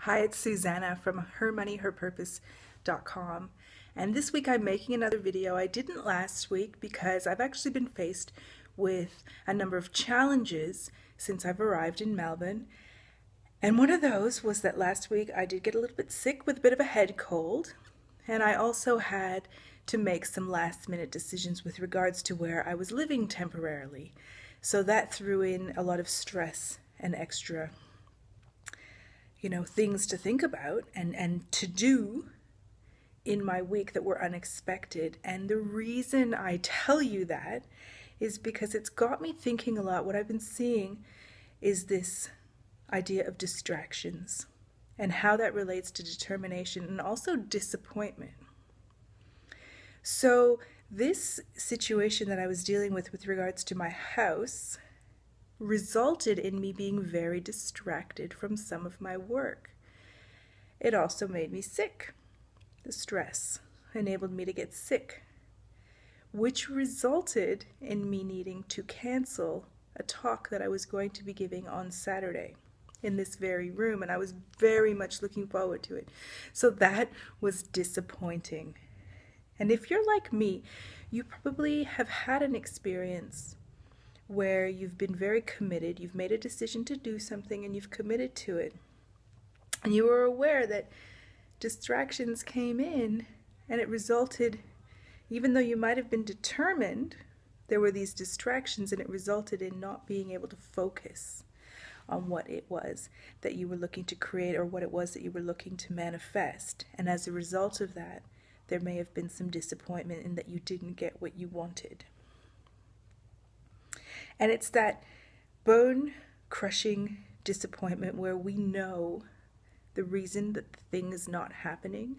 Hi, it's Susanna from hermoneyherpurpose.com. And this week I'm making another video. I didn't last week because I've actually been faced with a number of challenges since I've arrived in Melbourne. And one of those was that last week I did get a little bit sick with a bit of a head cold. And I also had to make some last minute decisions with regards to where I was living temporarily. So that threw in a lot of stress and extra things to think about and to do in my week that were unexpected. And the reason I tell you that is because it's got me thinking a lot. What I've been seeing is this idea of distractions and how that relates to determination and also disappointment. So this situation that I was dealing with regards to my house resulted in me being very distracted from some of my work. It also made me sick. The stress enabled me to get sick, which resulted in me needing to cancel a talk that I was going to be giving on Saturday in this very room, and I was very much looking forward to it. So that was disappointing. And if you're like me, you probably have had an experience where you've been very committed, you've made a decision to do something and you've committed to it. And you were aware that distractions came in and it resulted, even though you might have been determined, there were these distractions and it resulted in not being able to focus on what it was that you were looking to create or what it was that you were looking to manifest. And as a result of that, there may have been some disappointment in that you didn't get what you wanted. And it's that bone-crushing disappointment where we know the reason that the thing is not happening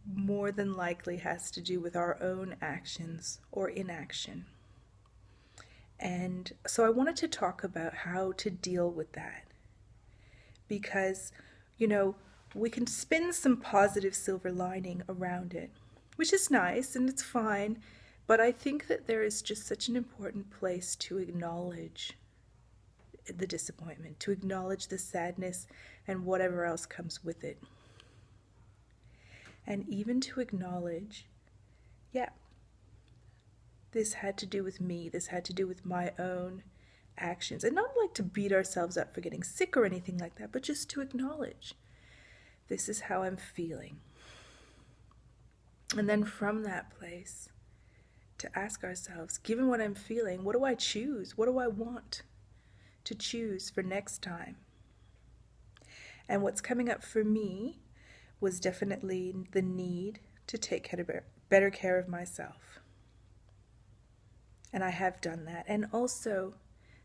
more than likely has to do with our own actions or inaction. And so I wanted to talk about how to deal with that. Because, we can spin some positive silver lining around it, which is nice and it's fine. But I think that there is just such an important place to acknowledge the disappointment, to acknowledge the sadness and whatever else comes with it. And even to acknowledge, this had to do with me, this had to do with my own actions. And not like to beat ourselves up for getting sick or anything like that, but just to acknowledge, this is how I'm feeling. And then from that place, to ask ourselves, given what I'm feeling, what do I choose? What do I want to choose for next time? And what's coming up for me was definitely the need to take better care of myself. And I have done that. And also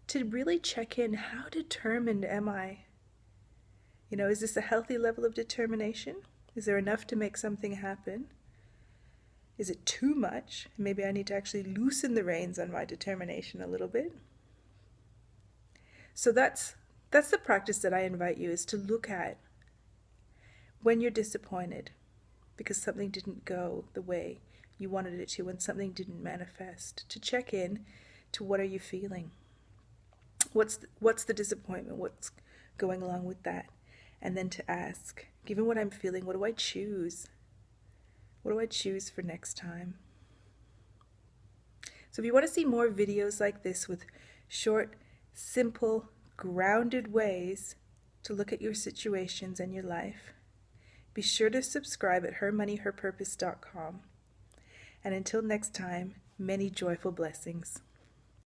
to really check in, how determined am I? Is this a healthy level of determination? Is there enough to make something happen? Is it too much? Maybe I need to actually loosen the reins on my determination a little bit. So that's the practice that I invite you, is to look at when you're disappointed because something didn't go the way you wanted it to, when something didn't manifest, to check in to what are you feeling? What's the disappointment? What's going along with that? And then to ask, given what I'm feeling, what do I choose? What do I choose for next time? So if you want to see more videos like this with short, simple, grounded ways to look at your situations and your life, be sure to subscribe at hermoneyherpurpose.com. And until next time, many joyful blessings.